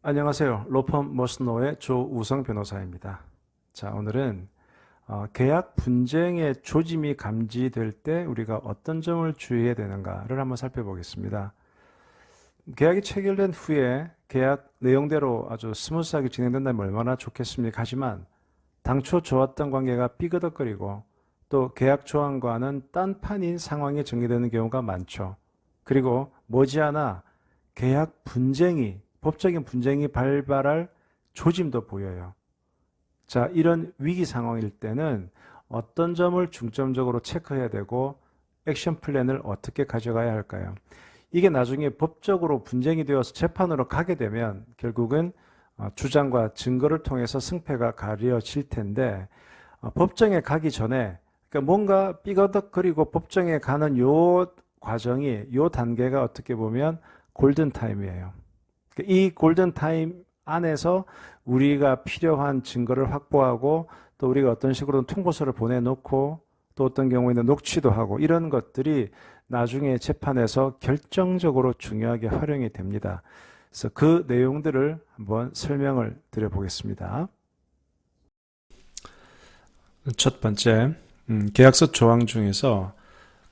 안녕하세요. 로펌 머스노의 조우성 변호사입니다. 자, 오늘은 계약 분쟁의 조짐이 감지될 때 우리가 어떤 점을 주의해야 되는가를 한번 살펴보겠습니다. 계약이 체결된 후에 계약 내용대로 아주 스무스하게 진행된다면 얼마나 좋겠습니까? 하지만 당초 좋았던 관계가 삐그덕거리고 또 계약 조항과는 딴판인 상황이 전개되는 경우가 많죠. 그리고 머지않아 계약 분쟁이 법적인 분쟁이 발발할 조짐도 보여요. 자, 이런 위기 상황일 때는 어떤 점을 중점적으로 체크해야 되고 액션 플랜을 어떻게 가져가야 할까요? 이게 나중에 법적으로 분쟁이 되어서 재판으로 가게 되면 결국은 주장과 증거를 통해서 승패가 가려질 텐데 법정에 가기 전에 그러니까 뭔가 삐거덕거리고 법정에 가는 요 과정이 요 단계가 어떻게 보면 골든타임이에요. 이 골든타임 안에서 우리가 필요한 증거를 확보하고 또 우리가 어떤 식으로든 통보서를 보내놓고 또 어떤 경우에는 녹취도 하고 이런 것들이 나중에 재판에서 결정적으로 중요하게 활용이 됩니다. 그래서 그 내용들을 한번 설명을 드려보겠습니다. 첫 번째, 계약서 조항 중에서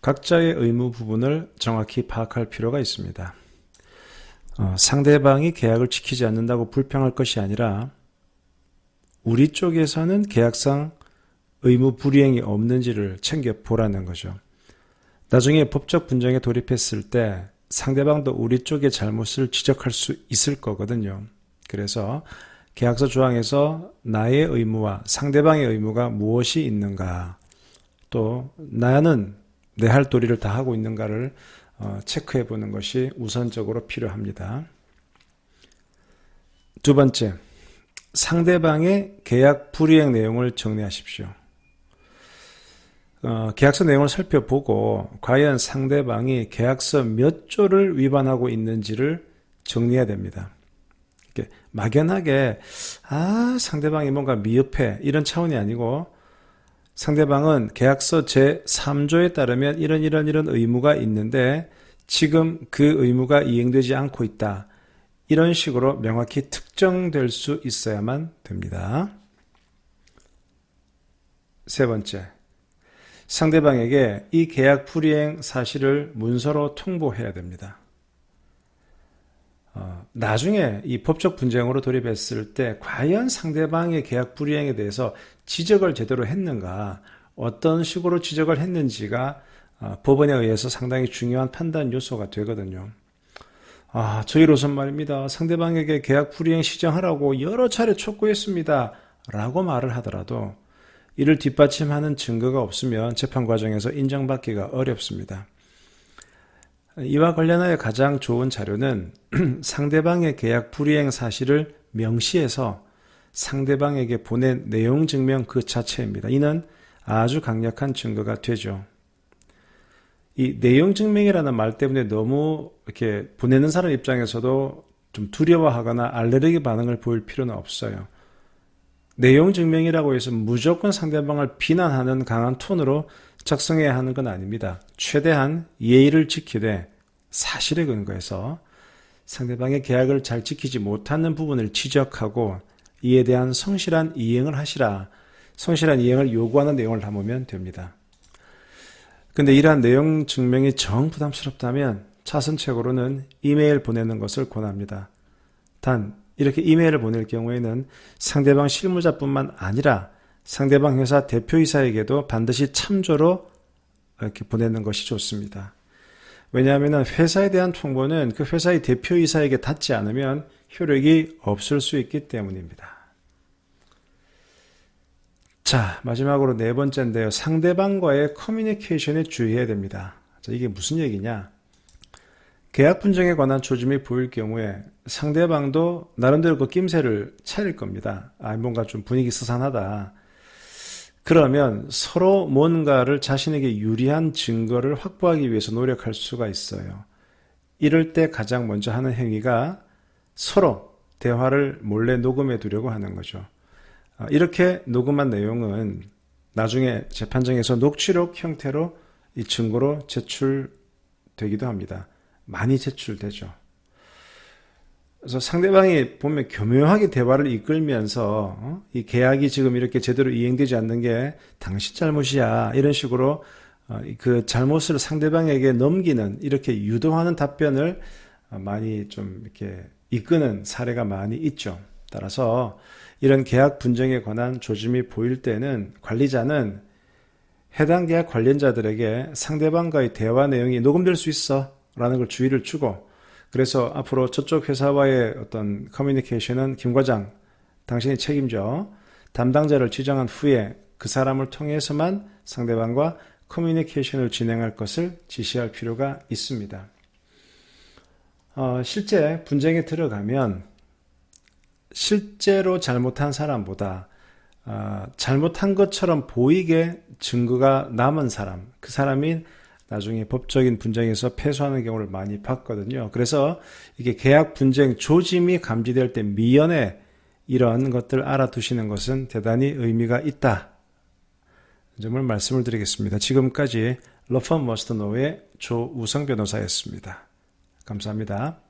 각자의 의무 부분을 정확히 파악할 필요가 있습니다. 상대방이 계약을 지키지 않는다고 불평할 것이 아니라 우리 쪽에서는 계약상 의무 불이행이 없는지를 챙겨보라는 거죠. 나중에 법적 분쟁에 돌입했을 때 상대방도 우리 쪽의 잘못을 지적할 수 있을 거거든요. 그래서 계약서 조항에서 나의 의무와 상대방의 의무가 무엇이 있는가, 또 나는 내 할 도리를 다 하고 있는가를 체크해 보는 것이 우선적으로 필요합니다. 두 번째, 상대방의 계약 불이행 내용을 정리하십시오. 계약서 내용을 살펴보고 과연 상대방이 계약서 몇 조를 위반하고 있는지를 정리해야 됩니다. 막연하게 상대방이 뭔가 미흡해 이런 차원이 아니고 상대방은 계약서 제3조에 따르면 이런 의무가 있는데 지금 그 의무가 이행되지 않고 있다. 이런 식으로 명확히 특정될 수 있어야만 됩니다. 세 번째, 상대방에게 이 계약 불이행 사실을 문서로 통보해야 됩니다. 나중에 이 법적 분쟁으로 돌입했을 때 과연 상대방의 계약 불이행에 대해서 지적을 제대로 했는가, 어떤 식으로 지적을 했는지가 법원에 의해서 상당히 중요한 판단 요소가 되거든요. 저희로선 말입니다. 상대방에게 계약 불이행 시정하라고 여러 차례 촉구했습니다. 라고 말을 하더라도 이를 뒷받침하는 증거가 없으면 재판 과정에서 인정받기가 어렵습니다. 이와 관련하여 가장 좋은 자료는 상대방의 계약 불이행 사실을 명시해서 상대방에게 보낸 내용 증명 그 자체입니다. 이는 아주 강력한 증거가 되죠. 이 내용 증명이라는 말 때문에 너무 이렇게 보내는 사람 입장에서도 좀 두려워하거나 알레르기 반응을 보일 필요는 없어요. 내용 증명이라고 해서 무조건 상대방을 비난하는 강한 톤으로 작성해야 하는 건 아닙니다. 최대한 예의를 지키되 사실에 근거해서 상대방의 계약을 잘 지키지 못하는 부분을 지적하고 이에 대한 성실한 이행을 하시라. 성실한 이행을 요구하는 내용을 담으면 됩니다. 근데 이러한 내용 증명이 정 부담스럽다면 차선책으로는 이메일 보내는 것을 권합니다. 단 이렇게 이메일을 보낼 경우에는 상대방 실무자뿐만 아니라 상대방 회사 대표이사에게도 반드시 참조로 이렇게 보내는 것이 좋습니다. 왜냐하면 회사에 대한 통보는 그 회사의 대표이사에게 닿지 않으면 효력이 없을 수 있기 때문입니다. 자, 마지막으로 네 번째인데요. 상대방과의 커뮤니케이션에 주의해야 됩니다. 자, 이게 무슨 얘기냐? 계약 분쟁에 관한 조짐이 보일 경우에 상대방도 나름대로 그 낌새를 차릴 겁니다. 뭔가 좀 분위기 스산하다. 그러면 서로 뭔가를 자신에게 유리한 증거를 확보하기 위해서 노력할 수가 있어요. 이럴 때 가장 먼저 하는 행위가 서로 대화를 몰래 녹음해 두려고 하는 거죠. 이렇게 녹음한 내용은 나중에 재판정에서 녹취록 형태로 이 증거로 제출되기도 합니다. 많이 제출되죠. 그래서 상대방이 보면 교묘하게 대화를 이끌면서 이 계약이 지금 이렇게 제대로 이행되지 않는 게 당신 잘못이야 이런 식으로 그 잘못을 상대방에게 넘기는 이렇게 유도하는 답변을 많이 좀 이렇게 이끄는 사례가 많이 있죠. 따라서 이런 계약 분쟁에 관한 조짐이 보일 때는 관리자는 해당 계약 관련자들에게 상대방과의 대화 내용이 녹음될 수 있어 라는 걸 주의를 주고, 그래서 앞으로 저쪽 회사와의 어떤 커뮤니케이션은 김 과장 당신이 책임져 담당자를 지정한 후에 그 사람을 통해서만 상대방과 커뮤니케이션을 진행할 것을 지시할 필요가 있습니다. 실제 분쟁에 들어가면 실제로 잘못한 사람보다 잘못한 것처럼 보이게 증거가 남은 사람, 그 사람이 나중에 법적인 분쟁에서 패소하는 경우를 많이 봤거든요. 그래서 이게 계약 분쟁 조짐이 감지될 때 미연에 이런 것들 알아두시는 것은 대단히 의미가 있다. 점을 말씀을 드리겠습니다. 지금까지 러펌 머스트 노의 조우성 변호사였습니다. 감사합니다.